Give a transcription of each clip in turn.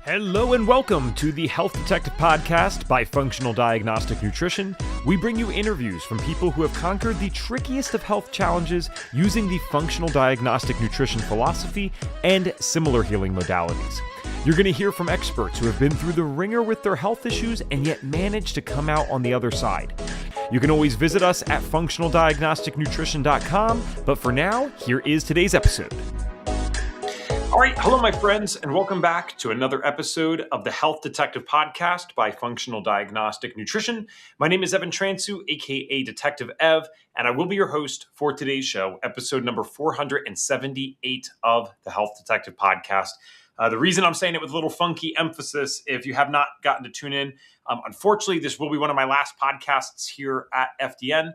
Hello and welcome to the Health Detective Podcast by Functional Diagnostic Nutrition. We bring you interviews from people who have conquered the trickiest of health challenges using the functional diagnostic nutrition philosophy and similar healing modalities. You're going to hear from experts who have been through the ringer with their health issues and yet managed to come out on the other side. You can always visit us at functionaldiagnosticnutrition.com, but for now, here is today's episode. All right, hello, my friends, and welcome back to another episode of the Health Detective Podcast by Functional Diagnostic Nutrition. My name is Evan Transu, aka Detective Ev, and I will be your host for today's show, episode number 478 of the Health Detective Podcast. The reason I'm saying it with a little funky emphasis, if you have not gotten to tune in, unfortunately, this will be one of my last podcasts here at FDN.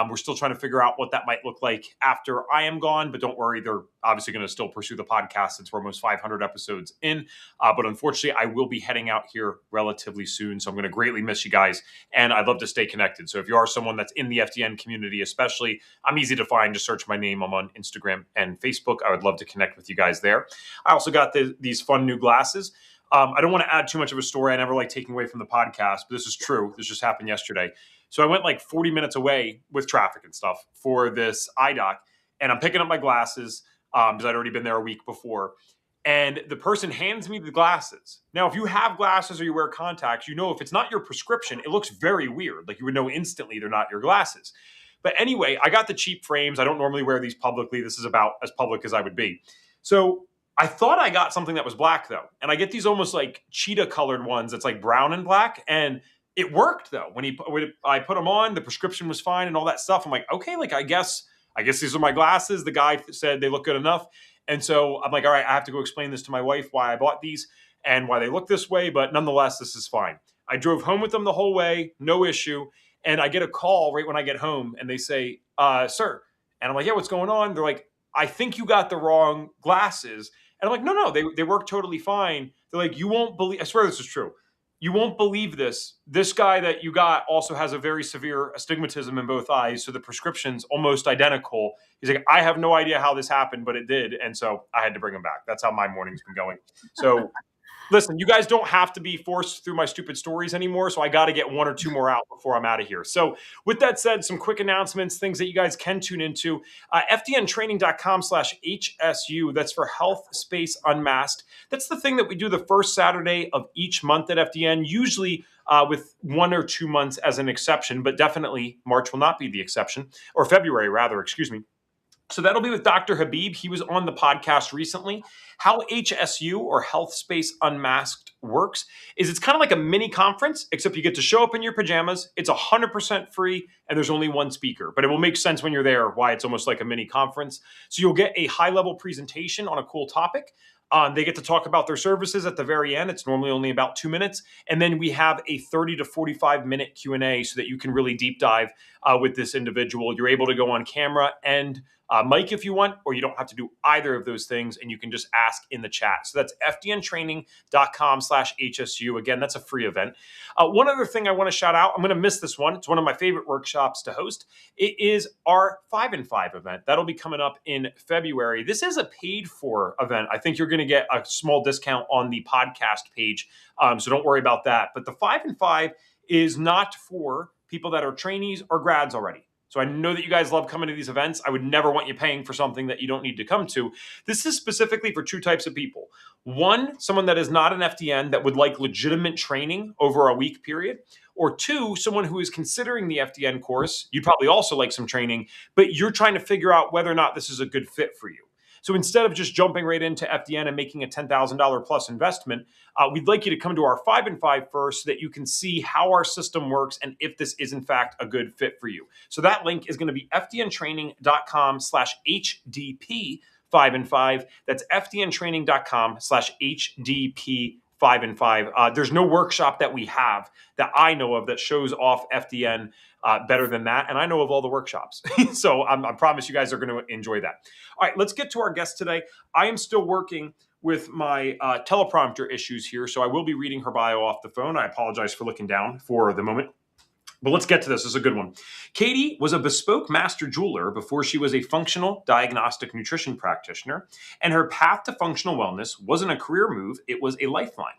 We're still trying to figure out what that might look like after I am gone, but don't worry, they're obviously going to still pursue the podcast since we're almost 500 episodes in. But unfortunately, I will be heading out here relatively soon, so I'm going to greatly miss you guys, and I'd love to stay connected. So if you are someone that's in the FDN community especially, I'm easy to find. Just search my name. I'm on Instagram and Facebook. I would love to connect with you guys there. I also got these fun new glasses. I don't want to add too much of a story. I never like taking away from the podcast, but this is true. This just happened yesterday. So I went like 40 minutes away with traffic and stuff for this eye doc, and I'm picking up my glasses because I'd already been there a week before. And the person hands me the glasses. Now, if you have glasses or you wear contacts, you know if it's not your prescription, it looks very weird. Like you would know instantly they're not your glasses. But anyway, I got the cheap frames. I don't normally wear these publicly. This is about as public as I would be. So I thought I got something that was black though. And I get these almost like cheetah colored ones that's like brown and black. And it worked though. When I put them on, the prescription was fine and all that stuff. I'm like, okay, like I guess these are my glasses. The guy said they look good enough. And so I'm like, all right, I have to go explain this to my wife, why I bought these and why they look this way. But nonetheless, this is fine. I drove home with them the whole way, no issue. And I get a call right when I get home and they say, sir. And I'm like, yeah, what's going on? They're like, I think you got the wrong glasses. And I'm like, no, they work totally fine. They're like, you won't believe, I swear this is true. You won't believe this. This guy that you got also has a very severe astigmatism in both eyes. So the prescription's almost identical. He's like, I have no idea how this happened, but it did. And so I had to bring him back. That's how my morning's been going. So listen, you guys don't have to be forced through my stupid stories anymore. So I got to get one or two more out before I'm out of here. So with that said, some quick announcements, things that you guys can tune into. FDNtraining.com/HSU. That's for Health Space Unmasked. That's the thing that we do the first Saturday of each month at FDN, usually with 1 or 2 months as an exception, but definitely March will not be the exception, or February rather, excuse me. So that'll be with Dr. Habib. He was on the podcast recently. How HSU, or Health Space Unmasked, works is it's kind of like a mini conference, except you get to show up in your pajamas. It's 100% free, and there's only one speaker. But it will make sense when you're there why it's almost like a mini conference. So you'll get a high-level presentation on a cool topic. They get to talk about their services at the very end. It's normally only about 2 minutes. And then we have a 30 to 45-minute Q&A so that you can really deep dive with this individual. You're able to go on camera and mic if you want, or you don't have to do either of those things, and you can just ask in the chat. So that's fdntraining.com/HSU. Again, that's a free event. One other thing I want to shout out, I'm going to miss this one. It's one of my favorite workshops to host. It is our 5 and 5 event. That'll be coming up in February. This is a paid for event. I think you're going to get a small discount on the podcast page, so don't worry about that. But the 5 and 5 is not for people that are trainees or grads already. So I know that you guys love coming to these events. I would never want you paying for something that you don't need to come to. This is specifically for 2 types of people. One, someone that is not an FDN that would like legitimate training over a week period. Or 2, someone who is considering the FDN course. You'd probably also like some training, but you're trying to figure out whether or not this is a good fit for you. So instead of just jumping right into FDN and making a $10,000 plus investment, we'd like you to come to our 5 and 5 first so that you can see how our system works and if this is in fact a good fit for you. So that link is going to be fdntraining.com/HDP 5 and 5. That's fdntraining.com/HDP 5 and 5. There's no workshop that we have that I know of that shows off FDN better than that. And I know of all the workshops. So I promise you guys are going to enjoy that. All right, let's get to our guest today. I am still working with my teleprompter issues here, so I will be reading her bio off the phone. I apologize for looking down for the moment. But let's get to this. This is a good one. Katie was a bespoke master jeweler before she was a functional diagnostic nutrition practitioner, and her path to functional wellness wasn't a career move, it was a lifeline.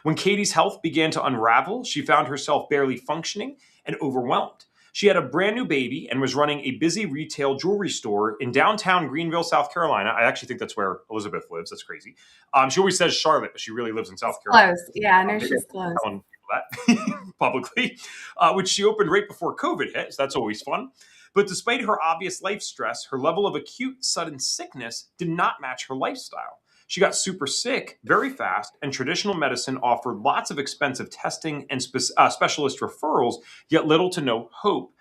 When Katie's health began to unravel, she found herself barely functioning and overwhelmed. She had a brand new baby and was running a busy retail jewelry store in downtown Greenville, South Carolina. I actually think that's where Elizabeth lives. That's crazy. She always says Charlotte, but she really lives in South Carolina. Close. Yeah, I know she's close. Telling people that publicly, which she opened right before COVID hit. So that's always fun. But despite her obvious life stress, her level of acute sudden sickness did not match her lifestyle. She got super sick very fast, and traditional medicine offered lots of expensive testing and specialist referrals, yet little to no hope.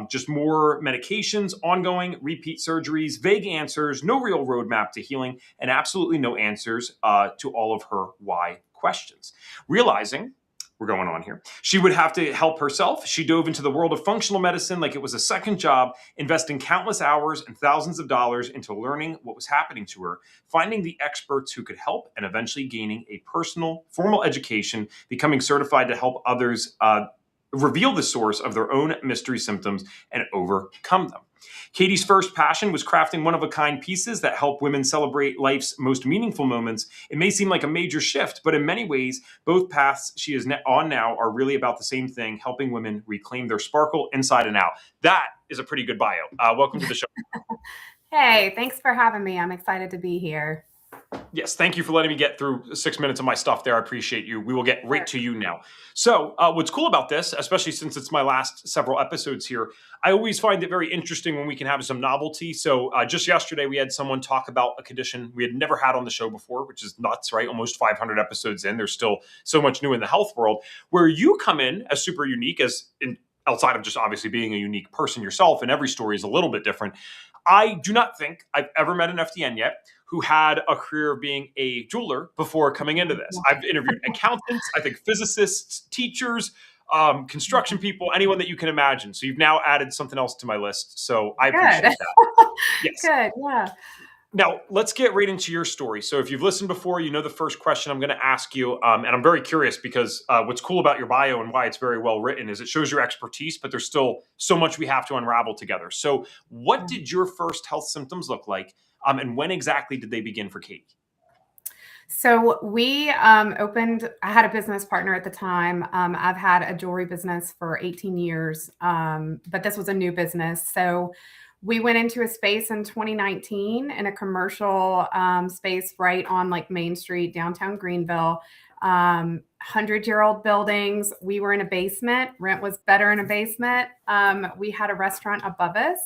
Just more medications, ongoing repeat surgeries, vague answers, no real roadmap to healing, and absolutely no answers to all of her why questions. Realizing we're going on here, she would have to help herself. She dove into the world of functional medicine like it was a second job, investing countless hours and thousands of dollars into learning what was happening to her, finding the experts who could help, and eventually gaining a personal, formal education, becoming certified to help others reveal the source of their own mystery symptoms and overcome them. Katie's first passion was crafting one-of-a-kind pieces that help women celebrate life's most meaningful moments. It may seem like a major shift, but in many ways, both paths she is on now are really about the same thing, helping women reclaim their sparkle inside and out. That is a pretty good bio. Welcome to the show. Hey, thanks for having me. I'm excited to be here. Yes, thank you for letting me get through 6 minutes of my stuff there. I appreciate you. We will get right to you now. So what's cool about this, especially since it's my last several episodes here, I always find it very interesting when we can have some novelty. So just yesterday, we had someone talk about a condition we had never had on the show before, which is nuts, right? Almost 500 episodes in. There's still so much new in the health world, where you come in as super unique, outside of just obviously being a unique person yourself, and every story is a little bit different. I do not think I've ever met an FDN yet who had a career of being a jeweler before coming into this. I've interviewed accountants, I think physicists, teachers, construction people, anyone that you can imagine. So you've now added something else to my list. So I appreciate that. Yes. Good, yeah. Now, let's get right into your story. So if you've listened before, you know the first question I'm going to ask you. And I'm very curious because what's cool about your bio and why it's very well written is it shows your expertise, but there's still so much we have to unravel together. So what did your first health symptoms look like? And when exactly did they begin for Katie? So we I had a business partner at the time. I've had a jewelry business for 18 years, but this was a new business. So we went into a space in 2019 in a commercial space right on like Main Street, downtown Greenville, 100-year-old buildings. We were in a basement. Rent was better in a basement. We had a restaurant above us.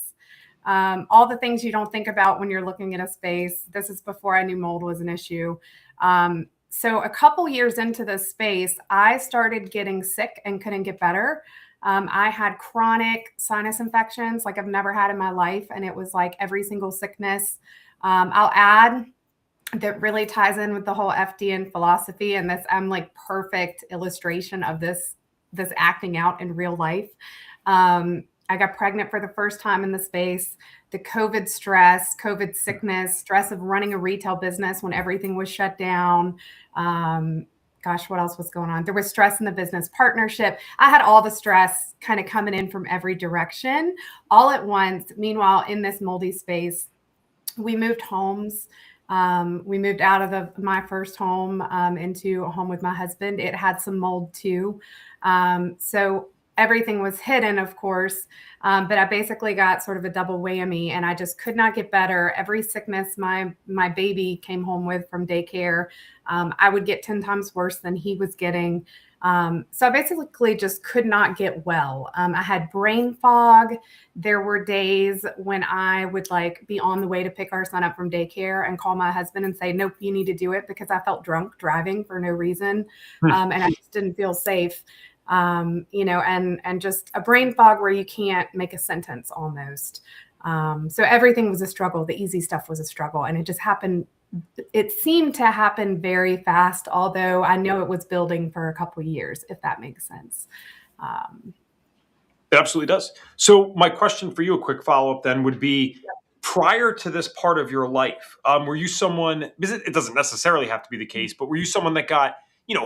All the things you don't think about when you're looking at a space. This is before I knew mold was an issue. So a couple years into this space, I started getting sick and couldn't get better. I had chronic sinus infections like I've never had in my life. And it was like every single sickness. I'll add that really ties in with the whole FDN philosophy. And this, I'm like perfect illustration of this acting out in real life. I got pregnant for the first time in the space, the COVID stress, COVID sickness, stress of running a retail business when everything was shut down. Gosh, what else was going on? There was stress in the business partnership. I had all the stress kind of coming in from every direction all at once. Meanwhile, in this moldy space, we moved homes. We moved out of my first home into a home with my husband. It had some mold too. So everything was hidden, of course, but I basically got sort of a double whammy, and I just could not get better. Every sickness my baby came home with from daycare, I would get 10 times worse than he was getting. So I basically just could not get well. I had brain fog. There were days when I would like be on the way to pick our son up from daycare and call my husband and say, nope, you need to do it, because I felt drunk driving for no reason. And I just didn't feel safe. And just a brain fog where you can't make a sentence almost. So everything was a struggle. The easy stuff was a struggle, and it just happened. It seemed to happen very fast, although I know it was building for a couple of years, if that makes sense. It absolutely does. So my question for you, a quick follow-up then, would be, prior to this part of your life, were you someone, because it doesn't necessarily have to be the case, but were you someone that got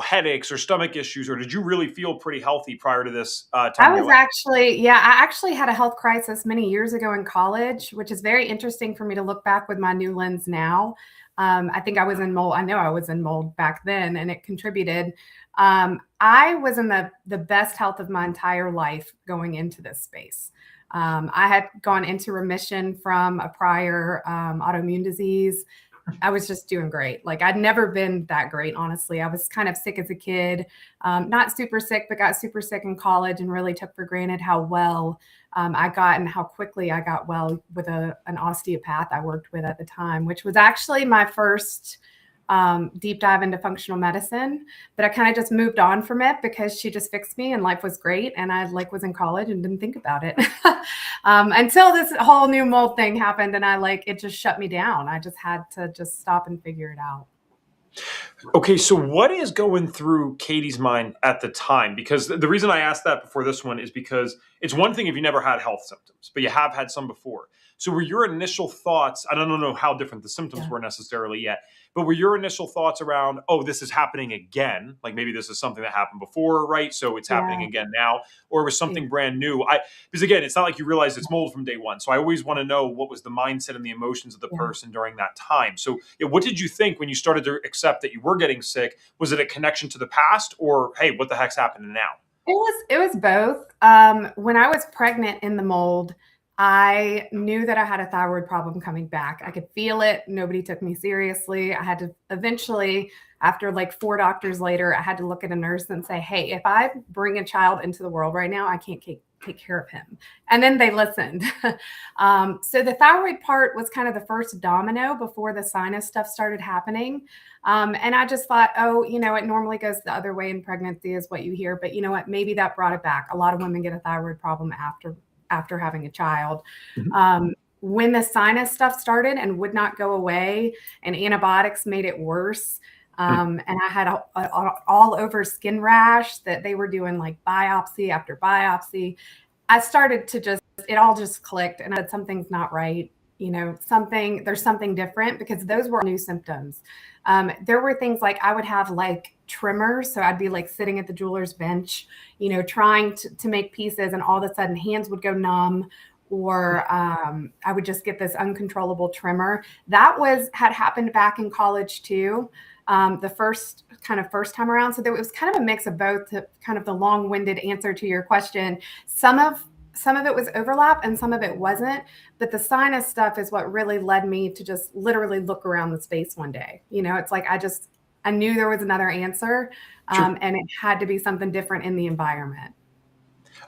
headaches or stomach issues, or did you really feel pretty healthy prior to this time I in your was life? I actually had a health crisis many years ago in college, which is very interesting for me to look back with my new lens now. I think I was in mold. I know I was in mold back then, and it contributed. I was in the best health of my entire life going into this space. I had gone into remission from a prior autoimmune disease. I was just doing great. Like I'd never been that great, honestly. I was kind of sick as a kid, not super sick, but got super sick in college and really took for granted how well I got and how quickly I got well with an osteopath I worked with at the time, which was actually my first deep dive into functional medicine. But I kind of just moved on from it because she just fixed me and life was great. And I was in college and didn't think about it until this whole new mold thing happened. And it just shut me down. I just had to just stop and figure it out. Okay, so what is going through Katie's mind at the time? Because the reason I asked that before this one is because it's one thing if you never had health symptoms, but you have had some before. So were your initial thoughts, I don't know how different the symptoms Yeah. were necessarily yet, but were your initial thoughts around, oh, this is happening again? Like maybe this is something that happened before, right? So it's happening Yeah. again now, or it was Yeah. something brand new? Because again, it's not like you realize it's mold from day one. So I always want to know what was the mindset and the emotions of the Yeah. person during that time. So what did you think when you started to accept that you were getting sick? Was it a connection to the past, or hey, what the heck's happening now? It was both. When I was pregnant in the mold, I knew that I had a thyroid problem coming back. I could feel it. Nobody took me seriously. I had to eventually, after like 4 doctors later, I had to look at a nurse and say, "Hey, if I bring a child into the world right now, I can't take care of him." And then they listened. So the thyroid part was kind of the first domino before the sinus stuff started happening. And I just thought, oh, it normally goes the other way in pregnancy is what you hear. But you know what? Maybe that brought it back. A lot of women get a thyroid problem after having a child. Mhm. When the sinus stuff started and would not go away, and antibiotics made it worse. And I had a all over skin rash that they were doing like biopsy after biopsy. I started to it all just clicked, and I said, something's not right. There's something different, because those were new symptoms. There were things like I would have like tremors. So I'd be like sitting at the jeweler's bench, trying to make pieces, and all of a sudden hands would go numb, or I would just get this uncontrollable tremor. That had happened back in college too. The first time around. So there was kind of a mix of both, to kind of the long-winded answer to your question. Some of it was overlap and some of it wasn't, but the sinus stuff is what really led me to just literally look around the space one day. It's like I knew there was another answer, Sure. and it had to be something different in the environment.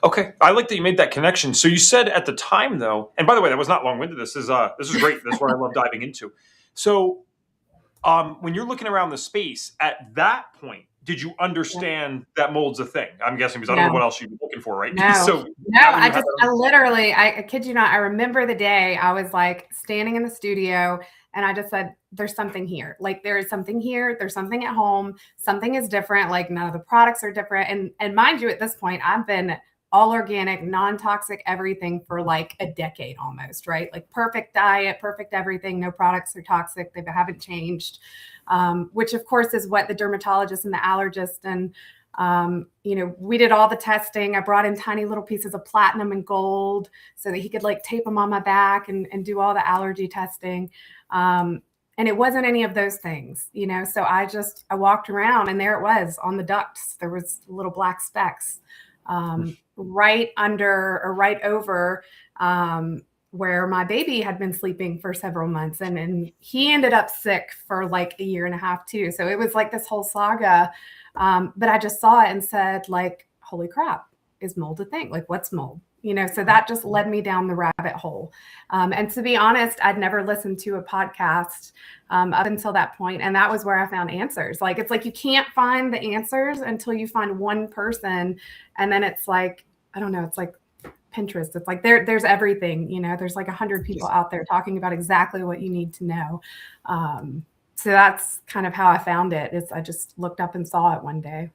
Okay, I like that you made that connection. So you said at the time, though, and by the way, that was not long-winded. This is great. This is what I love diving into. So when you're looking around the space at that point, did you Yeah. understand that mold's a thing? I'm guessing, because I don't know No. what else you'd be looking for, right? No, So no, now that you have that, I literally, I kid you not, I remember the day I was like standing in the studio and I just said, there's something here. Like there is something here. There's something at home. Something is different. Like none of the products are different. And mind you, at this point, I've been all organic, non-toxic, everything for like a decade almost, right? Like perfect diet, perfect everything. No products are toxic. They haven't changed, which of course is what the dermatologist and the allergist and we did all the testing. I brought in tiny little pieces of platinum and gold so that he could like tape them on my back and do all the allergy testing. And it wasn't any of those things, so I walked around and there it was on the ducts. There was little black specks right under or right over where my baby had been sleeping for several months. And he ended up sick for like a year and a half too. So it was like this whole saga. But I just saw it and said, like, holy crap, is mold a thing? Like, what's mold? So that just led me down the rabbit hole. And to be honest, I'd never listened to a podcast up until that point. And that was where I found answers. Like, it's like you can't find the answers until you find one person. And then it's like, I don't know, it's like Pinterest. It's like there's everything, there's like 100 people out there talking about exactly what you need to know. So that's kind of how I found it. I just looked up and saw it one day.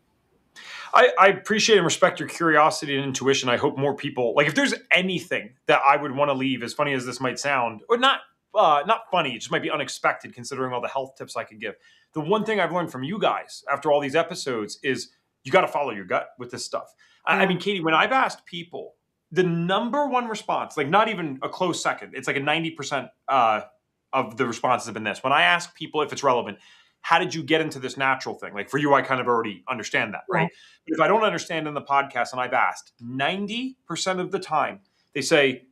I appreciate and respect your curiosity and intuition. I hope more people, like, if there's anything that I would want to leave, as funny as this might sound, or not not funny. It just might be unexpected considering all the health tips I could give. The one thing I've learned from you guys after all these episodes is you got to follow your gut with this stuff. I mean, Katie, when I've asked people, the number one response, like not even a close second, it's like a 90% of the responses have been this. When I ask people if it's relevant, how did you get into this natural thing? Like for you, I kind of already understand that, right? But if I don't understand in the podcast and I've asked, 90% of the time, they say,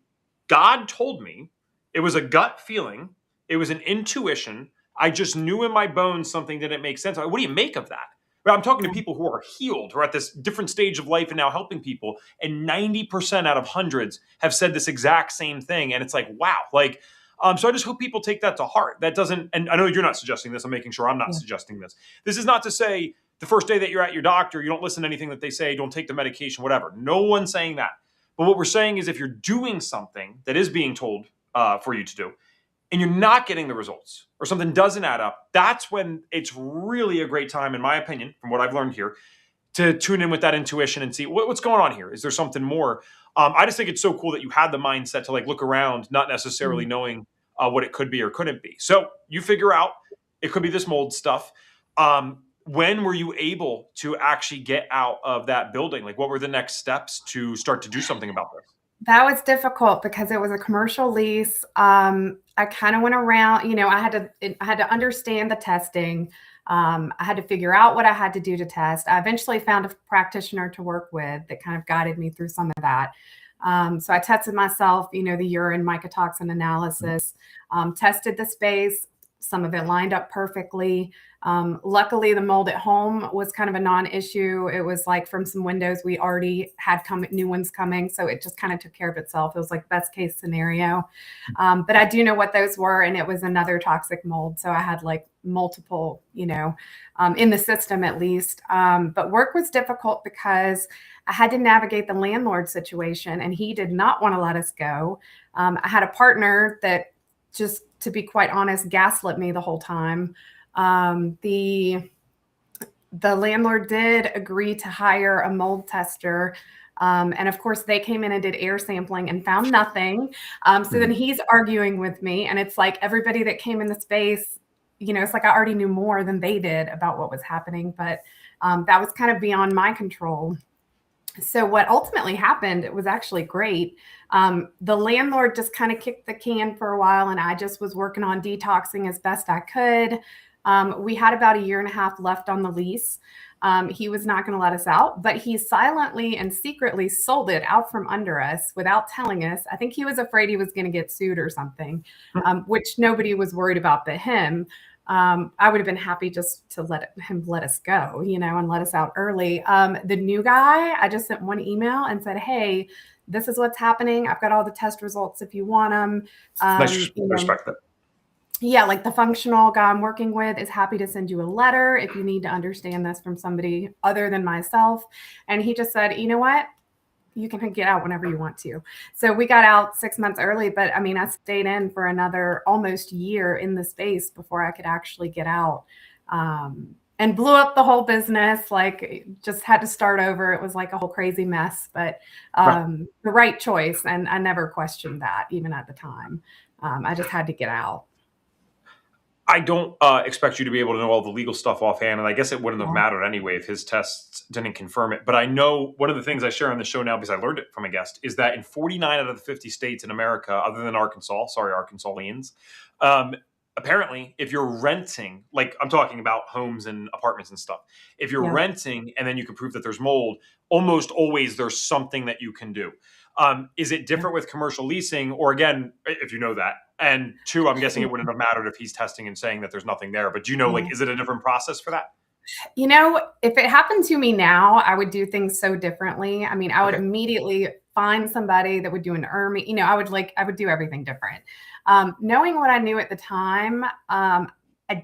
God told me, it was a gut feeling, it was an intuition. I just knew in my bones something didn't make sense. What do you make of that? But I'm talking to people who are healed, who are at this different stage of life and now helping people. And 90% out of hundreds have said this exact same thing. And it's like, wow. Like, so I just hope people take that to heart. That doesn't, and I know you're not suggesting this. I'm making sure I'm not suggesting this. This is not to say the first day that you're at your doctor, you don't listen to anything that they say, don't take the medication, whatever. No one's saying that. But what we're saying is if you're doing something that is being told for you to do, and you're not getting the results or something doesn't add up, that's when it's really a great time, in my opinion, from what I've learned here, to tune in with that intuition and see what's going on here. Is there something more? I just think it's so cool that you had the mindset to like look around, not necessarily knowing what it could be or couldn't be. So you figure out it could be this mold stuff. When were you able to actually get out of that building? Like what were the next steps to start to do something about this? That was difficult because it was a commercial lease. I kind of went around, you know, I had to understand the testing. I had to figure out what I had to do to test. I eventually found a practitioner to work with that kind of guided me through some of that. So I tested myself, you know, the urine mycotoxin analysis, tested the space. Some of it lined up perfectly. Luckily, the mold at home was kind of a non-issue. It was like from some windows we already had new ones coming. So it just kind of took care of itself. It was like best case scenario. But I do know what those were. And it was another toxic mold. So I had like multiple, you know, in the system at least. But work was difficult because I had to navigate the landlord situation and he did not want to let us go. I had a partner that just, to be quite honest, gaslit me the whole time. The landlord did agree to hire a mold tester. And of course they came in and did air sampling and found nothing. So then he's arguing with me and it's like everybody that came in the space, you know, it's like I already knew more than they did about what was happening, but that was kind of beyond my control. So what ultimately happened, it was actually great. The landlord just kind of kicked the can for a while and I just was working on detoxing as best I could. We had about 1.5 years left on the lease. He was not going to let us out, but he silently and secretly sold it out from under us without telling us. I think he was afraid he was going to get sued or something, which nobody was worried about but him. I would have been happy just to let us go, you know, and let us out early. The new guy, I just sent one email and said, hey, this is what's happening. I've got all the test results if you want them. Nice. Respect that. Yeah, like the functional guy I'm working with is happy to send you a letter if you need to understand this from somebody other than myself. And he just said, you know what? You can get out whenever you want to. So we got out 6 months early, but I mean, I stayed in for another almost year in the space before I could actually get out, and blew up the whole business. Like just had to start over. It was like a whole crazy mess, but the right choice. And I never questioned that even at the time. I just had to get out. I don't expect you to be able to know all the legal stuff offhand, and I guess it wouldn't have mattered anyway if his tests didn't confirm it. But I know one of the things I share on the show now, because I learned it from a guest, is that in 49 out of the 50 states in America, other than Arkansas, sorry, Arkansasians, apparently, if you're renting, like I'm talking about homes and apartments and stuff, if you're renting and then you can prove that there's mold, almost always there's something that you can do. Is it different with commercial leasing? Or again, if you know that, and two, I'm guessing it wouldn't have mattered if he's testing and saying that there's nothing there, but do you know, like, is it a different process for that? You know, if it happened to me now, I would do things so differently. I mean, I would immediately find somebody that would do an ERMI, you know, I would do everything different. Knowing what I knew at the time, I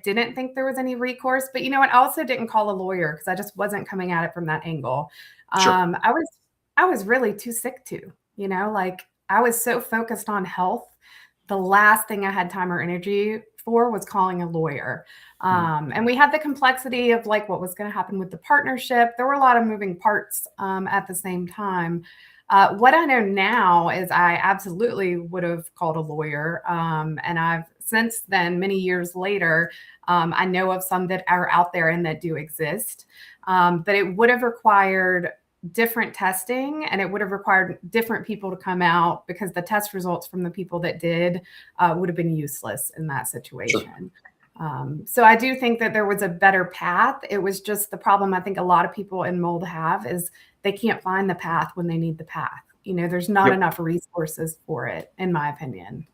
didn't think there was any recourse, but you know what? I also didn't call a lawyer because I just wasn't coming at it from that angle. I was really too sick to, you know, like I was so focused on health. The last thing I had time or energy for was calling a lawyer. And we had the complexity of like what was going to happen with the partnership. There were a lot of moving parts at the same time. What I know now is I absolutely would have called a lawyer. And I've since then, many years later, I know of some that are out there and that do exist. But it would have required different testing, and it would have required different people to come out, because the test results from the people that did would have been useless in that situation. So I do think that there was a better path. It was just the problem I think a lot of people in mold have is they can't find the path when they need the path. There's not enough resources for it, in my opinion.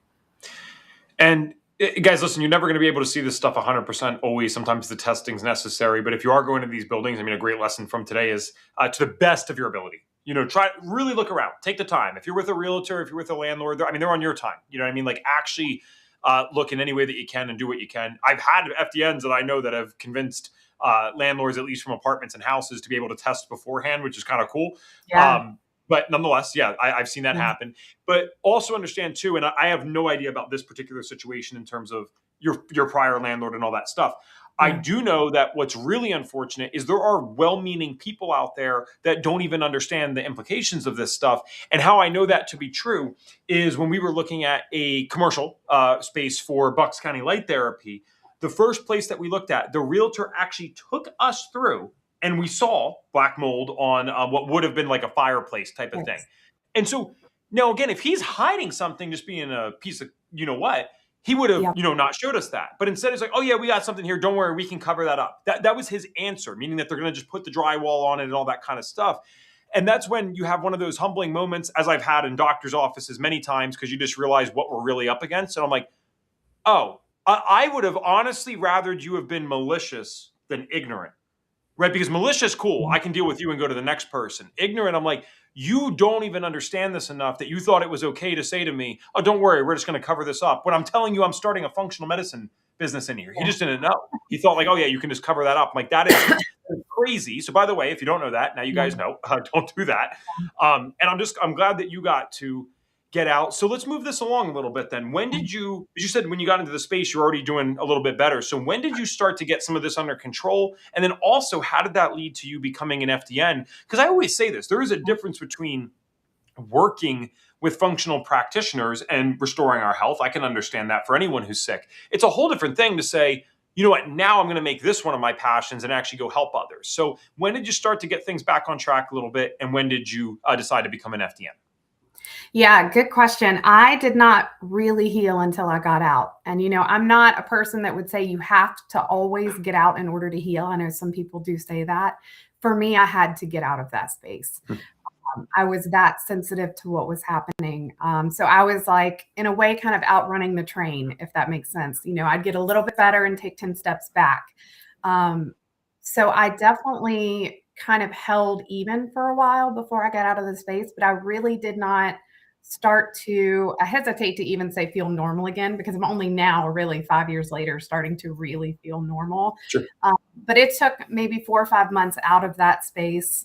And guys, listen, you're never going to be able to see this stuff 100% always. Sometimes the testing's necessary. But if you are going to these buildings, a great lesson from today is to the best of your ability. Try really look around. Take the time. If you're with a realtor, if you're with a landlord, they're on your time. You know what I mean? Like, actually look in any way that you can and do what you can. I've had FDNs that I know that have convinced landlords, at least from apartments and houses, to be able to test beforehand, which is kind of cool. Yeah. But nonetheless, I've seen that happen. But also understand too, and I have no idea about this particular situation in terms of your prior landlord and all that stuff. I do know that what's really unfortunate is there are well-meaning people out there that don't even understand the implications of this stuff. And how I know that to be true is when we were looking at a commercial space for Bucks County Light Therapy, the first place that we looked at, the realtor actually took us through, and we saw black mold on what would have been like a fireplace type of thing. And so now, again, if he's hiding something, just being a piece of, what, he would have, not showed us that. But instead it's like, oh yeah, we got something here. Don't worry, we can cover that up. That was his answer, meaning that they're going to just put the drywall on it and all that kind of stuff. And that's when you have one of those humbling moments, as I've had in doctors' offices many times, because you just realize what we're really up against. And I'm like, oh, I would have honestly rathered you have been malicious than ignorant. Right? Because malicious, cool. I can deal with you and go to the next person. Ignorant, I'm like, you don't even understand this enough that you thought it was okay to say to me, oh, don't worry, we're just going to cover this up. When I'm telling you I'm starting a functional medicine business in here. He just didn't know. He thought like, oh yeah, you can just cover that up. I'm like, that is crazy. So by the way, if you don't know that, now you guys know, don't do that. And I'm glad that you got to get out. So let's move this along a little bit then. When did you said when you got into the space, you're already doing a little bit better. So when did you start to get some of this under control? And then also, how did that lead to you becoming an FDN? Because I always say this, there is a difference between working with functional practitioners and restoring our health. I can understand that for anyone who's sick. It's a whole different thing to say, you know what, now I'm going to make this one of my passions and actually go help others. So when did you start to get things back on track a little bit? And when did you decide to become an FDN? Yeah, good question. I did not really heal until I got out. And, I'm not a person that would say you have to always get out in order to heal. I know some people do say that. For me, I had to get out of that space. I was that sensitive to what was happening. So I was like, in a way, kind of outrunning the train, if that makes sense. I'd get a little bit better and take 10 steps back. So I definitely kind of held even for a while before I got out of the space, but I really did not start to, I hesitate to even say feel normal again, because I'm only now, really 5 years later, starting to really feel normal. Sure. But it took maybe 4 or 5 months out of that space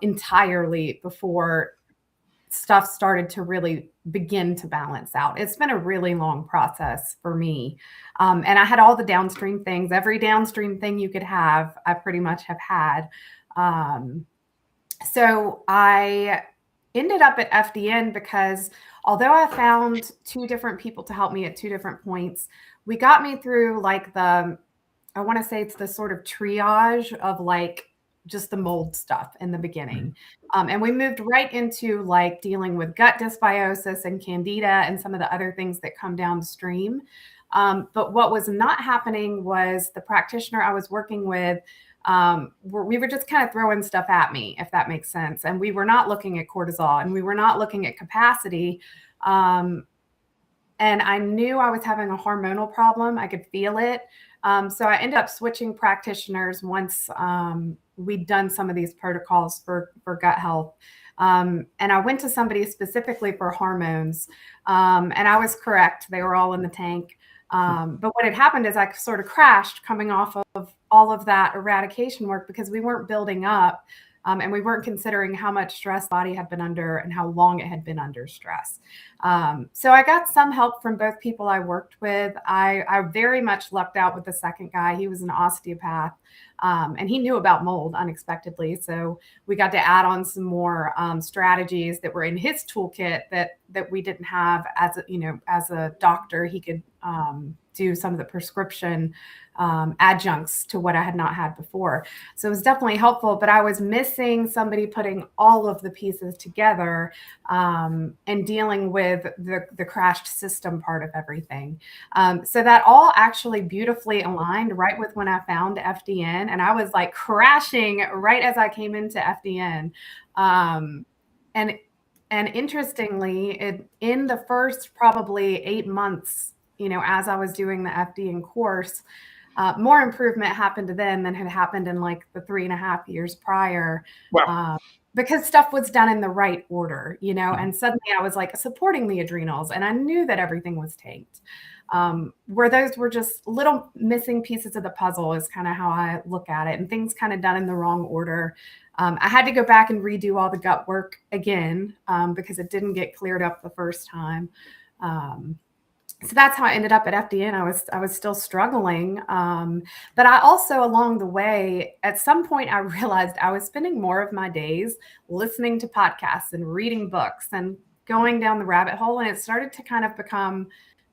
entirely before stuff started to really begin to balance out. It's been a really long process for me. And I had all the downstream things, every downstream thing you could have, I pretty much have had. So I ended up at FDN because although I found 2 different people to help me at 2 different points, we got me through like I want to say it's the sort of triage of like just the mold stuff in the beginning. And we moved right into like dealing with gut dysbiosis and candida and some of the other things that come downstream. But what was not happening was the practitioner I was working with, we were just kind of throwing stuff at me, if that makes sense. And we were not looking at cortisol and we were not looking at capacity. And I knew I was having a hormonal problem. I could feel it. So I ended up switching practitioners once we'd done some of these protocols for gut health. And I went to somebody specifically for hormones. And I was correct. They were all in the tank. But what had happened is I sort of crashed coming off of all of that eradication work because we weren't building up And we weren't considering how much stress the body had been under and how long it had been under stress. So I got some help from both people I worked with. I very much lucked out with the second guy. He was an osteopath, and he knew about mold unexpectedly. So we got to add on some more strategies that were in his toolkit that we didn't have as a doctor. He could do some of the prescription adjuncts to what I had not had before. So it was definitely helpful, but I was missing somebody putting all of the pieces together and dealing with the crashed system part of everything. So that all actually beautifully aligned right with when I found FDN, and I was like crashing right as I came into FDN. And interestingly, in the first probably 8 months, as I was doing the FDN course, more improvement happened then than had happened in like the 3.5 years prior. Wow. Because stuff was done in the right order, and suddenly I was like supporting the adrenals and I knew that everything was tanked. Where those were just little missing pieces of the puzzle is kind of how I look at it, and things kind of done in the wrong order. I had to go back and redo all the gut work again because it didn't get cleared up the first time. So that's how I ended up at FDN. I was still struggling. But I also, along the way, at some point, I realized I was spending more of my days listening to podcasts and reading books and going down the rabbit hole. And it started to kind of become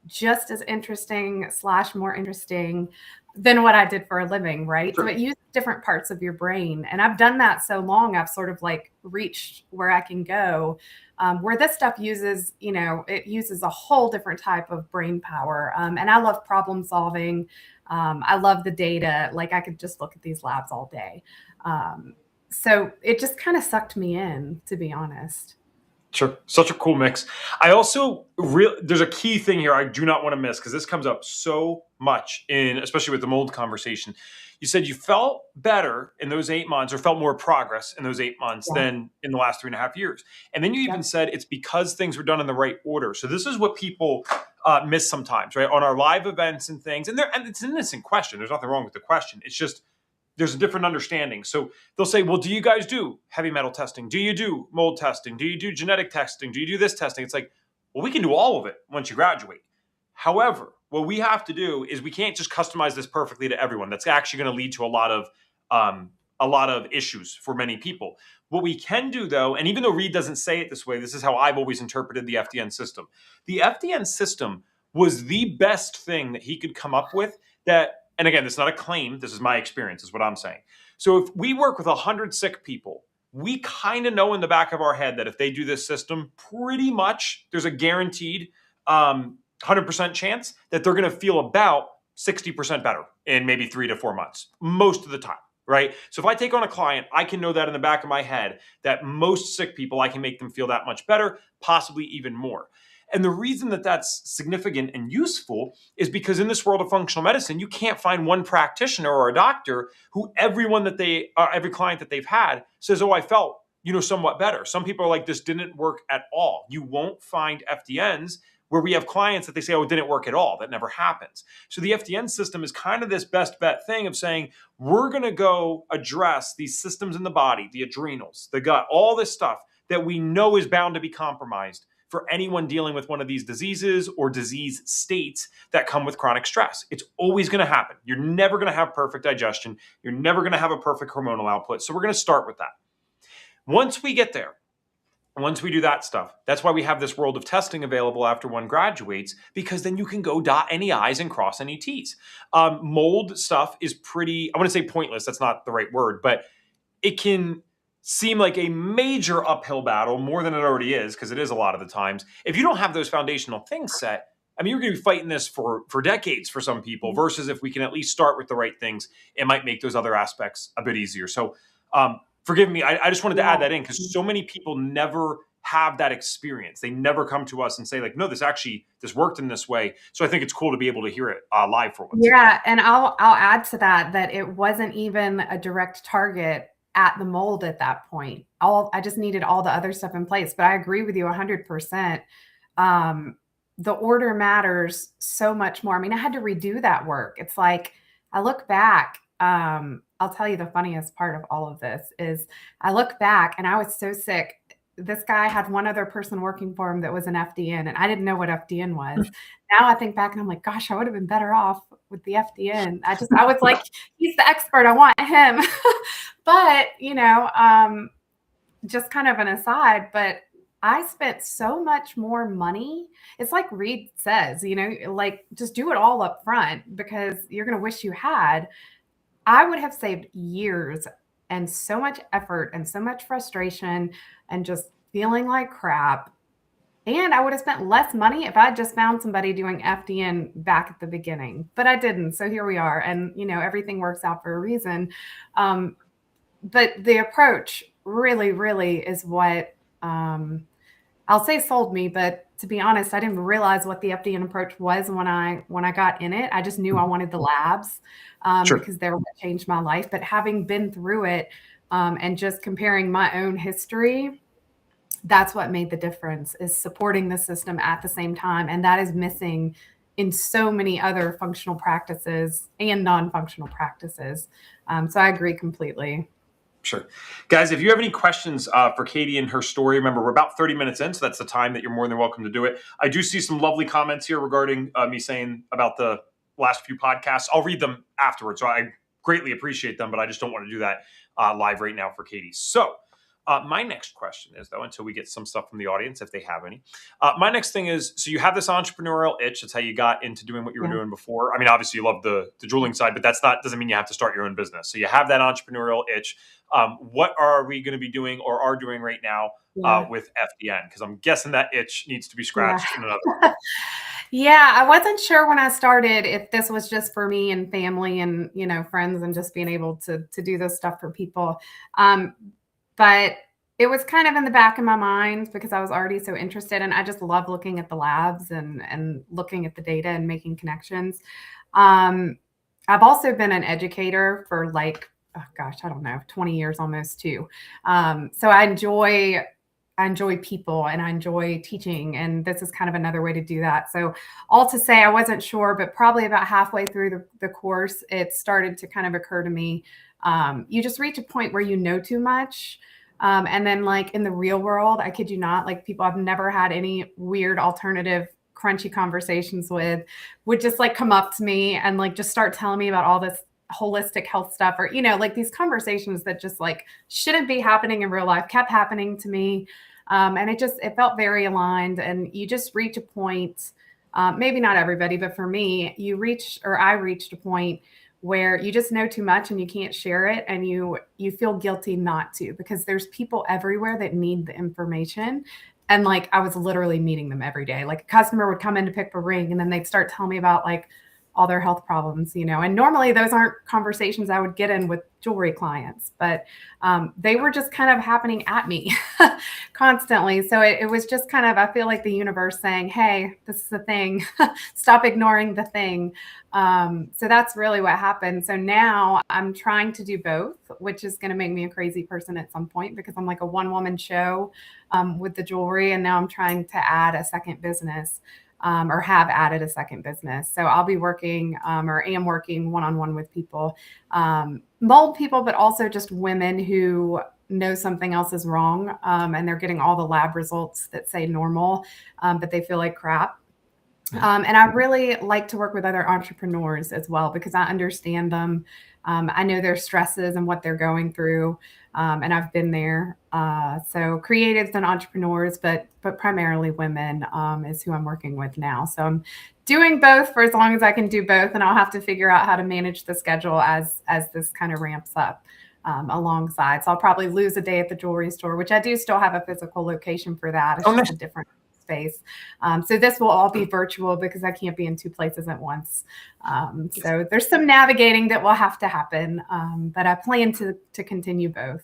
just as interesting / more interesting than what I did for a living, right? Sure. So it uses different parts of your brain. And I've done that so long, I've sort of like reached where I can go. Where this stuff uses, it uses a whole different type of brain power. And I love problem solving. I love the data. Like I could just look at these labs all day. So it just kind of sucked me in, to be honest. Sure. Such a cool mix. I also there's a key thing here I do not want to miss because this comes up so much especially with the mold conversation. You said you felt better in those 8 months or felt more progress in those 8 months than in the last 3.5 years. And then you even said it's because things were done in the right order. So this is what people miss sometimes, right? On our live events and things. And it's an innocent question. There's nothing wrong with the question. It's just there's a different understanding. So they'll say, well, do you guys do heavy metal testing? Do you do mold testing? Do you do genetic testing? Do you do this testing? It's like, well, we can do all of it once you graduate. However, what we have to do is we can't just customize this perfectly to everyone. That's actually going to lead to a lot of issues for many people. What we can do, though, and even though Reed doesn't say it this way, this is how I've always interpreted the FDN system. The FDN system was the best thing that he could come up with that. And again, this is not a claim. This is my experience, is what I'm saying. So if we work with 100 sick people, we kind of know in the back of our head that if they do this system, pretty much there's a guaranteed 100% chance that they're going to feel about 60% better in maybe 3 to 4 months, most of the time, right? So if I take on a client, I can know that in the back of my head that most sick people, I can make them feel that much better, possibly even more. And the reason that that's significant and useful is because in this world of functional medicine, you can't find one practitioner or a doctor who every client that they've had says, oh, I felt, somewhat better. Some people are like, this didn't work at all. You won't find FDNs where we have clients that they say, oh, it didn't work at all. That never happens. So the FDN system is kind of this best bet thing of saying, we're going to go address these systems in the body, the adrenals, the gut, all this stuff that we know is bound to be compromised for anyone dealing with one of these diseases or disease states that come with chronic stress. It's always going to happen. You're never going to have perfect digestion. You're never going to have a perfect hormonal output. So we're going to start with that. Once we get there, once we do that stuff, that's why we have this world of testing available after one graduates, because then you can go dot any I's and cross any T's. Mold stuff is pretty, I want to say pointless. That's not the right word, but it can seem like a major uphill battle more than it already is, because it is a lot of the times. If you don't have those foundational things set, I mean, you're going to be fighting this for decades for some people, versus if we can at least start with the right things, it might make those other aspects a bit easier. So forgive me, I just wanted to add that in because so many people never have that experience. They never come to us and say like, no, this worked in this way. So I think it's cool to be able to hear it live for once. Yeah. And I'll add to that it wasn't even a direct target at the mold at that point. I just needed all the other stuff in place, but I agree with you 100%. The order matters so much more. I mean, I had to redo that work. It's like, I look back, I'll tell you the funniest part of all of this is I look back and I was so sick. This guy had one other person working for him that was an FDN, and I didn't know what FDN was. Now I think back and I'm like, gosh, I would have been better off with the FDN. I was like, he's the expert. I want him. But, just kind of an aside, but I spent so much more money. It's like Reed says, like just do it all up front because you're going to wish you had. I would have saved years and so much effort and so much frustration and just feeling like crap. And I would have spent less money if I had just found somebody doing FDN back at the beginning, but I didn't. So here we are. And, everything works out for a reason. But the approach really, really is what I'll say sold me. But to be honest, I didn't realize what the FDN approach was when I got in it. I just knew I wanted the labs because they were what changed my life. But having been through it and just comparing my own history, that's what made the difference, is supporting the system at the same time. And that is missing in so many other functional practices and non-functional practices. So I agree completely. Sure. Guys, if you have any questions for Katie and her story, remember, we're about 30 minutes in, so that's the time that you're more than welcome to do it. I do see some lovely comments here regarding me saying about the last few podcasts. I'll read them afterwards, so I greatly appreciate them, but I just don't want to do that live right now for Katie. So my next question is, though, until we get some stuff from the audience, if they have any, my next thing is, so you have this entrepreneurial itch. That's how you got into doing what you were doing before. I mean, obviously you love the juggling side, but doesn't mean you have to start your own business. So you have that entrepreneurial itch. What are we going to be doing or are doing right now with FDN? Because I'm guessing that itch needs to be scratched in another way. Yeah, I wasn't sure when I started if this was just for me and family and, friends and just being able to do this stuff for people. But it was kind of in the back of my mind because I was already so interested, and I just love looking at the labs and looking at the data and making connections. I've also been an educator for like, oh gosh, I don't know, 20 years almost too. So I enjoy people and I enjoy teaching, and this is kind of another way to do that. So all to say, I wasn't sure, but probably about halfway through the course, it started to kind of occur to me. You just reach a point where you know too much. And then like in the real world, I kid you not, like people I've never had any weird alternative crunchy conversations with would just like come up to me and like just start telling me about all this holistic health stuff, or, like these conversations that just like shouldn't be happening in real life kept happening to me. And it felt very aligned, and you just reach a point, maybe not everybody, but for me, I reached a point where you just know too much and you can't share it, and you feel guilty not to, because there's people everywhere that need the information. And like, I was literally meeting them every day. Like a customer would come in to pick up a ring and then they'd start telling me about like all their health problems, and normally those aren't conversations I would get in with jewelry clients, but they were just kind of happening at me constantly. So it was just kind of, I feel like the universe saying, hey, this is the thing, stop ignoring the thing. So that's really what happened. So now I'm trying to do both, which is going to make me a crazy person at some point, because I'm like a one-woman show with the jewelry, and now I'm trying to add a second business. Or have added a second business. So I'll be working or am working one-on-one with people, mold people, but also just women who know something else is wrong, and they're getting all the lab results that say normal, but they feel like crap. And I really like to work with other entrepreneurs as well, because I understand them. I know their stresses and what they're going through. And I've been there. So creatives and entrepreneurs, but primarily women is who I'm working with now. So I'm doing both for as long as I can do both. And I'll have to figure out how to manage the schedule as this kind of ramps up alongside. So I'll probably lose a day at the jewelry store, which I do still have a physical location for that. It's just a different space. So this will all be virtual because I can't be in two places at once. So there's some navigating that will have to happen, but I plan to continue both.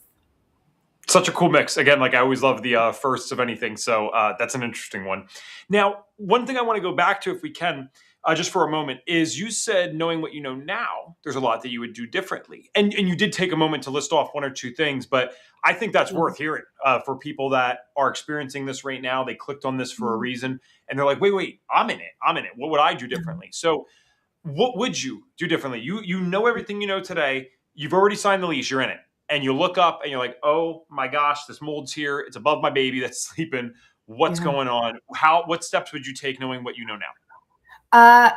Such a cool mix. Again, like I always love the firsts of anything. So that's an interesting one. Now, one thing I want to go back to, if we can, just for a moment, is you said, knowing what you know now, there's a lot that you would do differently. And you did take a moment to list off one or two things, but I think that's worth hearing for people that are experiencing this right now. They clicked on this for a reason and they're like, wait, I'm in it. What would I do differently? So what would you do differently? You know everything you know today. You've already signed the lease. You're in it. And you look up and you're like, oh my gosh, this mold's here. It's above my baby that's sleeping. What's Yeah. going on? What steps would you take knowing what you know now? Uh,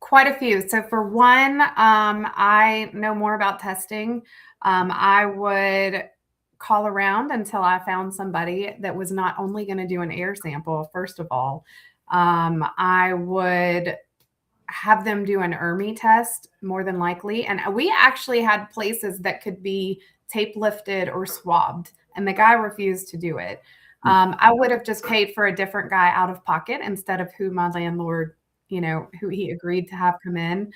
Quite a few. So for one, I know more about testing. I would call around until I found somebody that was not only going to do an air sample, first of all. I would have them do an ERMI test more than likely. And we actually had places that could be tape lifted or swabbed, and the guy refused to do it. I would have just paid for a different guy out of pocket instead of who my landlord, who he agreed to have come in.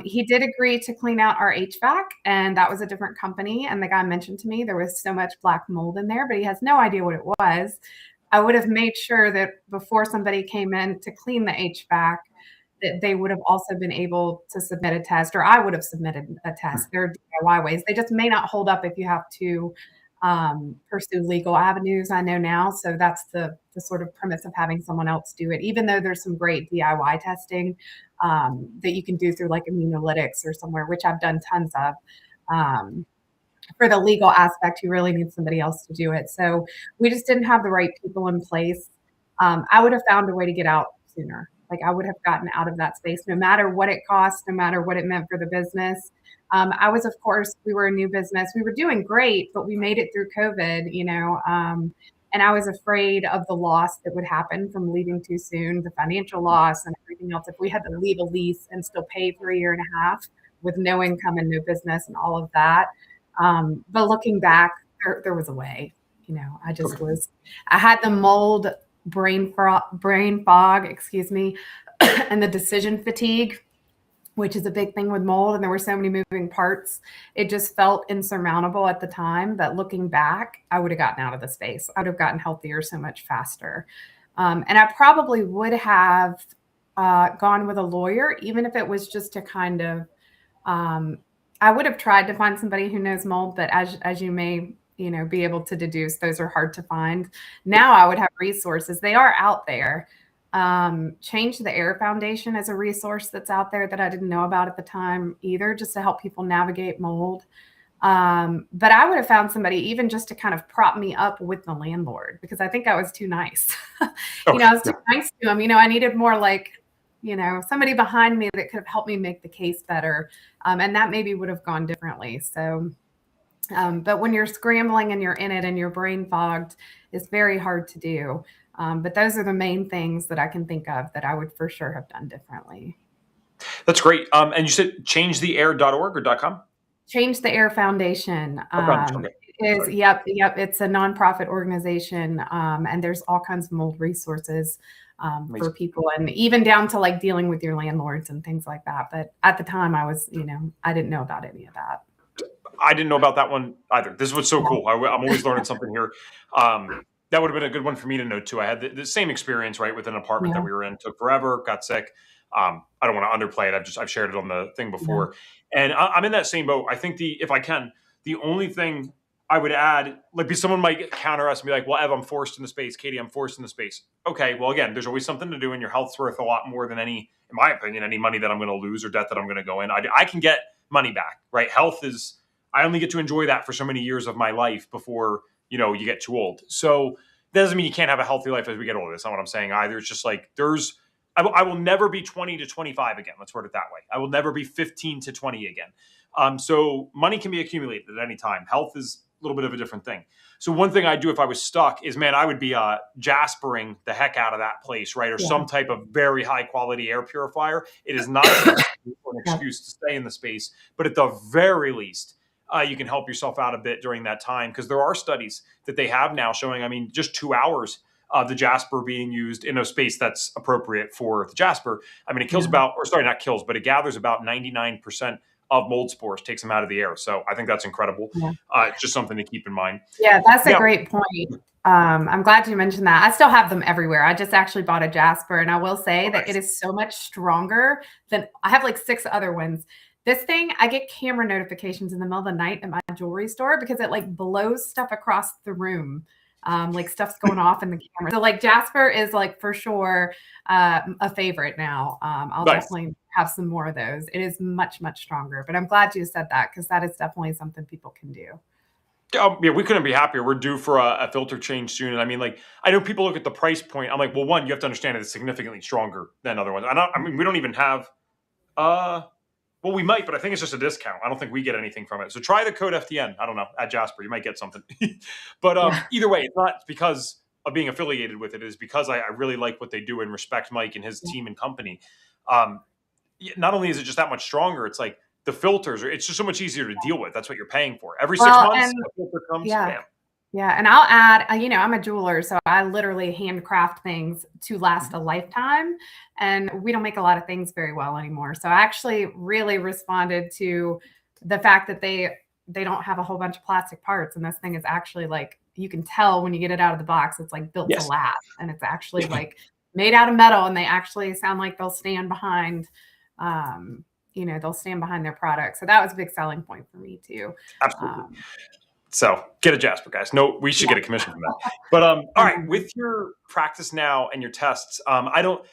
He did agree to clean out our HVAC, and that was a different company. And the guy mentioned to me there was so much black mold in there, but he has no idea what it was. I would have made sure that before somebody came in to clean the HVAC, that they would have also been able to submit a test, or I would have submitted a test. There are DIY ways. They just may not hold up if you have to pursue legal avenues, I know now. So that's the sort of premise of having someone else do it, even though there's some great DIY testing that you can do through like Immunolytics or somewhere, which I've done tons of. For the legal aspect, you really need somebody else to do it. So we just didn't have the right people in place. I would have found a way to get out sooner. Like I would have gotten out of that space, no matter what it cost, no matter what it meant for the business. Of course, we were a new business. We were doing great, but we made it through COVID, and I was afraid of the loss that would happen from leaving too soon, the financial loss and everything else. If we had to leave a lease and still pay for a year and a half with no income and no business and all of that. But looking back, there was a way, I had the mold brain fog, excuse me, and the decision fatigue, which is a big thing with mold. And there were so many moving parts. It just felt insurmountable at the time. But looking back, I would have gotten out of the space. I would have gotten healthier so much faster. And I probably would have gone with a lawyer, even if it was just to kind of, I would have tried to find somebody who knows mold, but as you may be able to deduce, those are hard to find. Now I would have resources. They are out there. Change the Air Foundation as a resource that's out there that I didn't know about at the time either, just to help people navigate mold. But I would have found somebody even just to kind of prop me up with the landlord, because I think I was too nice. I was too nice to him. I needed more like, somebody behind me that could have helped me make the case better. And that maybe would have gone differently. So but when you're scrambling and you're in it and you're brain fogged, it's very hard to do. But those are the main things that I can think of that I would for sure have done differently. That's great. And you said changetheair.org or .com? Change the Air Foundation. Okay. Yep. It's a nonprofit organization. And there's all kinds of mold resources for people, and even down to like dealing with your landlords and things like that. But at the time I was, I didn't know about any of that. I didn't know about that one either. This was so cool. I'm always learning something here. That would have been a good one for me to know too. I had the same experience, right, with an apartment that we were in. Took forever, got sick. I don't want to underplay it. I've shared it on the thing before, and I'm in that same boat. I think if I can, the only thing I would add, like, someone might counter us and be like, "Well, Ev, I'm forced in the space. Katie, I'm forced in the space." Okay, well, again, there's always something to do, and your health's worth a lot more than in my opinion, any money that I'm going to lose or debt that I'm going to go in. I can get money back, right? Health is. I only get to enjoy that for so many years of my life before, you get too old. So that doesn't mean you can't have a healthy life as we get older. That's not what I'm saying either. It's just like I will never be 20 to 25 again. Let's word it that way. I will never be 15 to 20 again. So money can be accumulated at any time. Health is a little bit of a different thing. So one thing I'd do if I was stuck is, man, I would be jaspering the heck out of that place, right? Or some type of very high quality air purifier. It is not an excuse to stay in the space, but at the very least, you can help yourself out a bit during that time, because there are studies that they have now showing, just 2 hours of the Jasper being used in a space that's appropriate for the Jasper. It kills not kills, but it gathers about 99% of mold spores, takes them out of the air. So I think that's incredible. It's just something to keep in mind. Yeah, that's a great point. I'm glad you mentioned that. I still have them everywhere. I just actually bought a Jasper, and I will say that it is so much stronger than I have like 6 other ones. This thing, I get camera notifications in the middle of the night at my jewelry store because it like blows stuff across the room. Like stuff's going off in the camera. So like Jasper is like for sure a favorite now. I'll definitely have some more of those. It is much, much stronger. But I'm glad you said that, because that is definitely something people can do. Yeah, we couldn't be happier. We're due for a filter change soon. And I mean, like, I know people look at the price point. I'm like, well, one, you have to understand it's significantly stronger than other ones. I mean, we don't even have, well, we might, but I think it's just a discount. I don't think we get anything from it. So try the code FTN. I don't know, at Jasper, you might get something. But Yeah. either way, it's not because of being affiliated with it. It is because I really like what they do and respect Mike and his team and company. Not only is it just that much stronger, it's like the filters it's just so much easier to deal with. That's what you're paying for. Every 6 Well, months, and a filter comes, yeah. bam. Yeah. And I'll add, I'm a jeweler, so I literally handcraft things to last a lifetime. And we don't make a lot of things very well anymore. So I actually really responded to the fact that they don't have a whole bunch of plastic parts. And this thing is actually like, you can tell when you get it out of the box, it's like built to last. And it's actually like made out of metal, and they actually sound like they'll stand behind, they'll stand behind their product. So that was a big selling point for me too. Absolutely. So get a Jasper, guys. No, we should get a commission from that. But all right, with your practice now and your tests, I love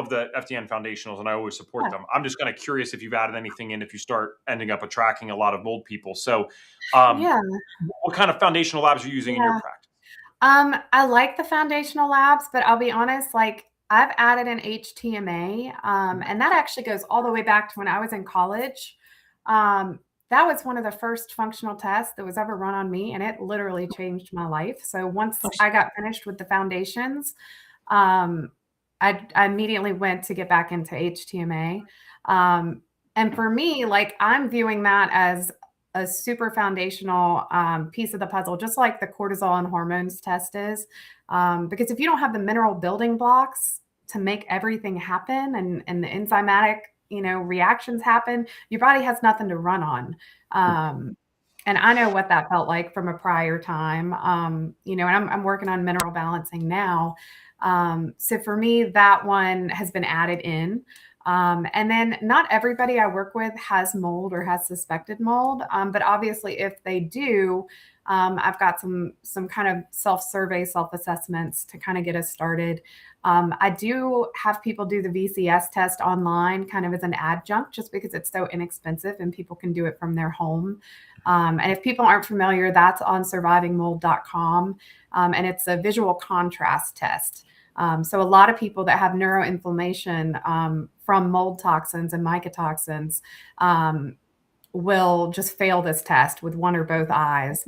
the FDN foundationals and I always support them. I'm just kind of curious if you've added anything in, if you start ending up attracting a lot of mold people. So what kind of foundational labs are you using in your practice? I like the foundational labs, but I'll be honest, like, I've added an HTMA, and that actually goes all the way back to when I was in college. That was one of the first functional tests that was ever run on me, and it literally changed my life. So once I got finished with the foundations, I immediately went to get back into HTMA. And for me, like, I'm viewing that as a super foundational piece of the puzzle, just like the cortisol and hormones test is. Because if you don't have the mineral building blocks to make everything happen and the enzymatic reactions happen, your body has nothing to run on. And I know what that felt like from a prior time, and I'm working on mineral balancing now. So for me, that one has been added in. And then not everybody I work with has mold or has suspected mold. But obviously if they do, I've got some kind of self-survey, self-assessments to kind of get us started. I do have people do the VCS test online kind of as an adjunct, just because it's so inexpensive and people can do it from their home. And if people aren't familiar, that's on survivingmold.com. And it's a visual contrast test. So a lot of people that have neuroinflammation from mold toxins and mycotoxins will just fail this test with one or both eyes.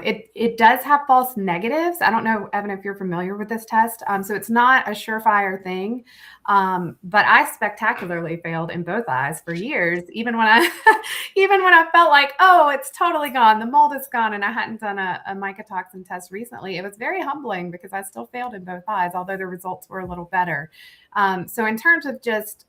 It does have false negatives. I don't know, Evan, if you're familiar with this test. So it's not a surefire thing. But I spectacularly failed in both eyes for years, even when I felt like, oh, it's totally gone, the mold is gone, and I hadn't done a mycotoxin test recently. It was very humbling because I still failed in both eyes, although the results were a little better. So in terms of just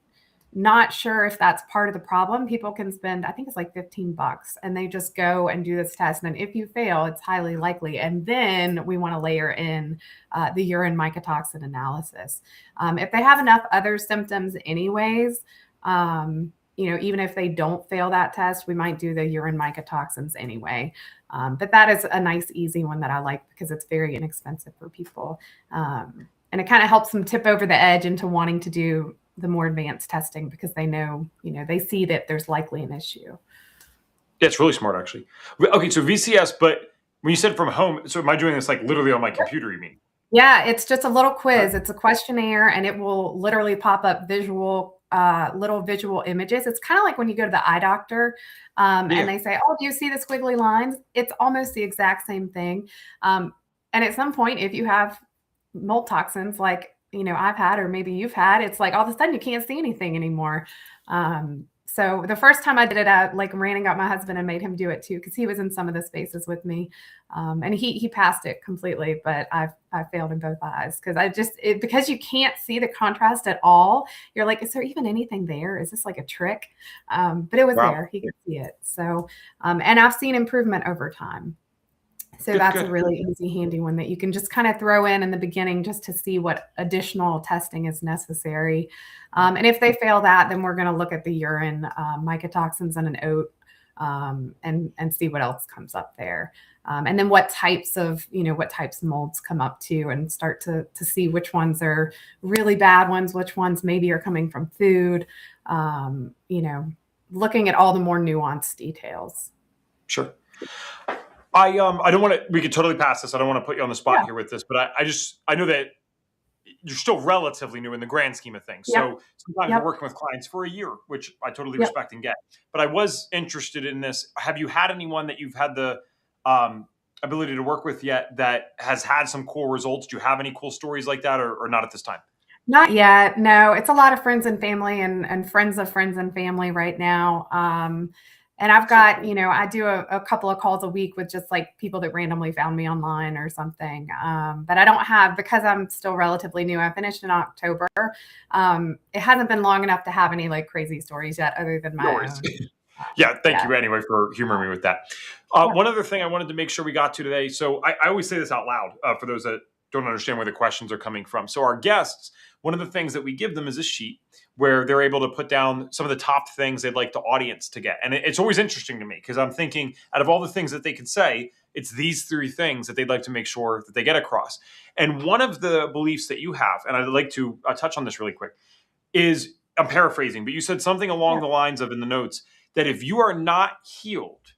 not sure if that's part of the problem, people can spend, I think it's like $15, and they just go and do this test. And if you fail, it's highly likely. And then we want to layer in the urine mycotoxin analysis. If they have enough other symptoms anyways, even if they don't fail that test, we might do the urine mycotoxins anyway. But that is a nice, easy one that I like because it's very inexpensive for people. And it kind of helps them tip over the edge into wanting to do the more advanced testing because they know, they see that there's likely an issue. Yeah, it's really smart, actually. Okay, so VCS, but when you said from home, so am I doing this like literally on my computer, you mean? Yeah, it's just a little quiz. It's a questionnaire, and it will literally pop up little visual images. It's kind of like when you go to the eye doctor and they say, oh, do you see the squiggly lines? It's almost the exact same thing. And at some point, if you have mold toxins like I've had, or maybe you've had, it's like all of a sudden you can't see anything anymore. So the first time I did it, I ran and got my husband and made him do it too, because he was in some of the spaces with me, and he passed it completely, but I failed in both eyes because because you can't see the contrast at all. You're like, is there even anything there? Is this like a trick? But it was there. He could see it. So, and I've seen improvement over time. So that's a really easy, handy one that you can just kind of throw in the beginning just to see what additional testing is necessary. And if they fail that, then we're going to look at the urine mycotoxins and an oat and see what else comes up there. And then what types of molds come up too, and start to see which ones are really bad ones, which ones maybe are coming from food, looking at all the more nuanced details. Sure. I don't want to, we could totally pass this. I don't want to put you on the spot here with this, but I know that you're still relatively new in the grand scheme of things. So sometimes we're working with clients for a year, which I totally respect and get. But I was interested in this. Have you had anyone that you've had the ability to work with yet that has had some cool results? Do you have any cool stories like that, or not at this time? Not yet. No, it's a lot of friends and family and friends of friends and family right now. And I've got, I do a couple of calls a week with just like people that randomly found me online or something. But I don't have, because I'm still relatively new. I finished in October. It hasn't been long enough to have any like crazy stories yet, other than my own. Thank you anyway for humoring me with that. One other thing I wanted to make sure we got to today. So I always say this out loud for those that don't understand where the questions are coming from. So our guests, one of the things that we give them is a sheet where they're able to put down some of the top things they'd like the audience to get. And it's always interesting to me because I'm thinking out of all the things that they could say, it's these three things that they'd like to make sure that they get across. And one of the beliefs that you have, and I'd like to touch on this really quick, is, I'm paraphrasing, but you said something along the lines of in the notes that if you are not healed,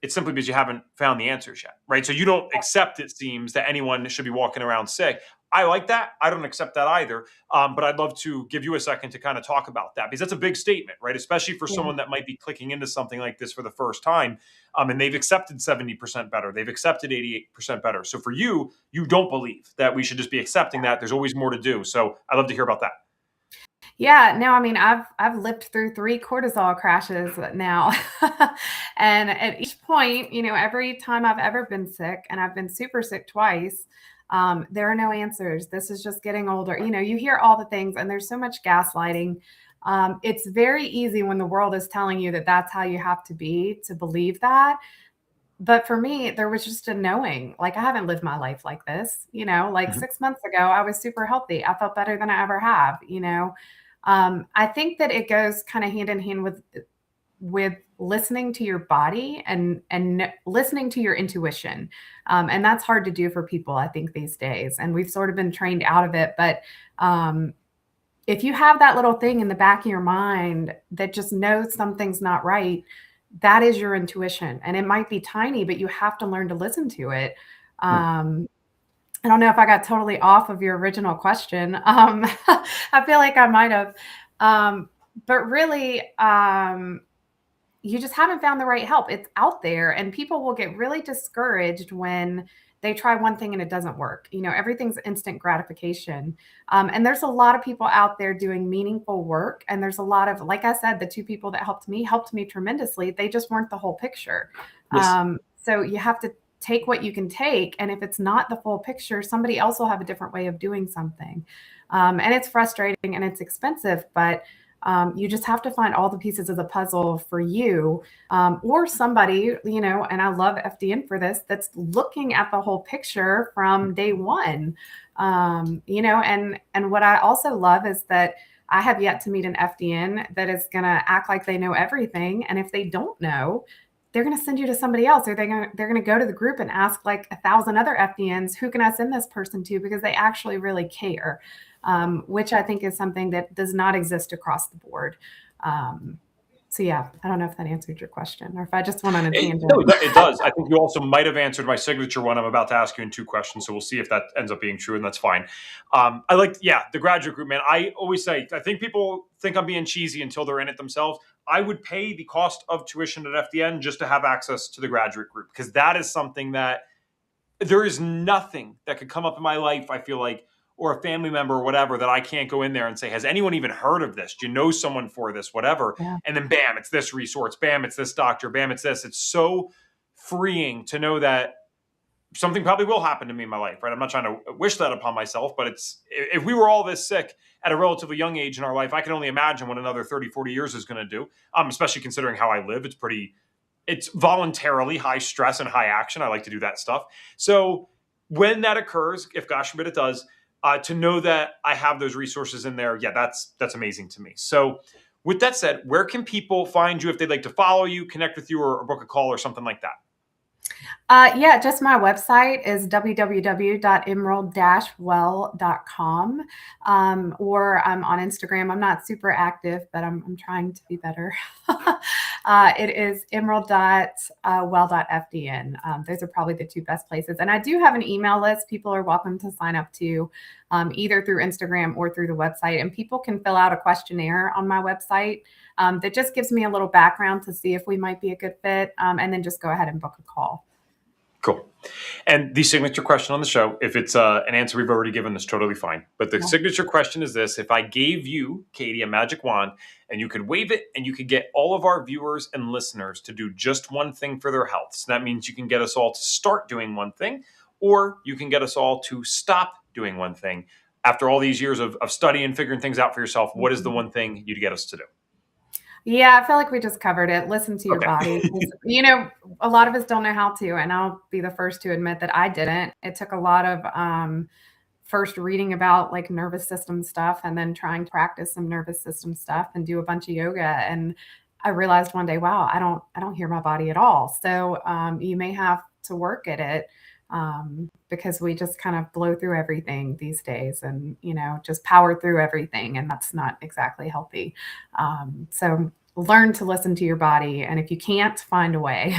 it's simply because you haven't found the answers yet, right? So you don't accept, it seems, that anyone should be walking around sick. I like that. I don't accept that either. But I'd love to give you a second to kind of talk about that, because that's a big statement, right? Especially for someone that might be clicking into something like this for the first time. And they've accepted 70% better. They've accepted 88% better. So for you, you don't believe that we should just be accepting that. There's always more to do. So I'd love to hear about that. Yeah, no, I mean, I've lived through 3 cortisol crashes now. And at each point, every time I've ever been sick, and I've been super sick twice, there are no answers. This is just getting older. You hear all the things, and there's so much gaslighting. It's very easy when the world is telling you that that's how you have to be to believe that. But for me, there was just a knowing, like, I haven't lived my life like this, like 6 months ago, I was super healthy. I felt better than I ever have. I think that it goes kind of hand in hand with listening to your body and listening to your intuition. And that's hard to do for people, I think, these days. And we've sort of been trained out of it. But if you have that little thing in the back of your mind that just knows something's not right, that is your intuition. And it might be tiny, but you have to learn to listen to it. I don't know if I got totally off of your original question. I feel like I might have. But really, you just haven't found the right help. It's out there, and people will get really discouraged when they try one thing and it doesn't work. Everything's instant gratification. And there's a lot of people out there doing meaningful work. And there's a lot of, like I said, the 2 people that helped me tremendously. They just weren't the whole picture. Yes. So you have to take what you can take. And if it's not the full picture, somebody else will have a different way of doing something. And it's frustrating and it's expensive, but you just have to find all the pieces of the puzzle for you, or somebody, and I love FDN for this, that's looking at the whole picture from day one. And what I also love is that I have yet to meet an FDN that is going to act like they know everything. And if they don't know, they're going to send you to somebody else, or they're going to go to the group and ask like 1,000 other FDNs, who can I send this person to? Because they actually really care. Which I think is something that does not exist across the board. So yeah, I don't know if that answered your question, or if I just went on a tangent. No, it does. I think you also might have answered my signature one I'm about to ask you in 2 questions. So we'll see if that ends up being true, and that's fine. I like, the graduate group, man. I always say, I think people think I'm being cheesy until they're in it themselves. I would pay the cost of tuition at FDN just to have access to the graduate group, because that is something that there is nothing that could come up in my life, I feel like, or a family member or whatever, that I can't go in there and say, has anyone even heard of this? Do you know someone for this, whatever? Yeah. And then bam, it's this resource. Bam, it's this doctor. Bam, it's this. It's so freeing to know that something probably will happen to me in my life, right? I'm not trying to wish that upon myself, but if we were all this sick at a relatively young age in our life, I can only imagine what another 30, 40 years is going to do, especially considering how I live. It's voluntarily high stress and high action. I like to do that stuff. So when that occurs, if gosh forbid it does, to know that I have those resources in there, that's amazing to me. So With that said, where can people find you if they'd like to follow you, connect with you, or book a call or something like that? Yeah, just my website is www.emerald-well.com. Or I'm on Instagram. I'm not super active, but I'm trying to be better. It is emerald.well.fdn. Those are probably the two best places. And I do have an email list. People are welcome to sign up to either through Instagram or through the website. And people can fill out a questionnaire on my website that just gives me a little background to see if we might be a good fit, and then just go ahead and book a call. Cool. And the signature question on the show, if it's an answer we've already given, that's totally fine. But the signature question is this: if I gave you, Katie, a magic wand and you could wave it and you could get all of our viewers and listeners to do just one thing for their health. So that means you can get us all to start doing one thing, or you can get us all to stop doing one thing. After all these years of studying, figuring things out for yourself, what is the one thing you'd get us to do? Yeah, I feel like we just covered it. Listen to your body. A lot of us don't know how to, and I'll be the first to admit that I didn't. It took a lot of first reading about like nervous system stuff and then trying to practice some nervous system stuff and do a bunch of yoga. And I realized one day, wow, I don't hear my body at all. So you may have to work at it, because we just kind of blow through everything these days and, just power through everything. And that's not exactly healthy. So learn to listen to your body. And if you can't, find a way.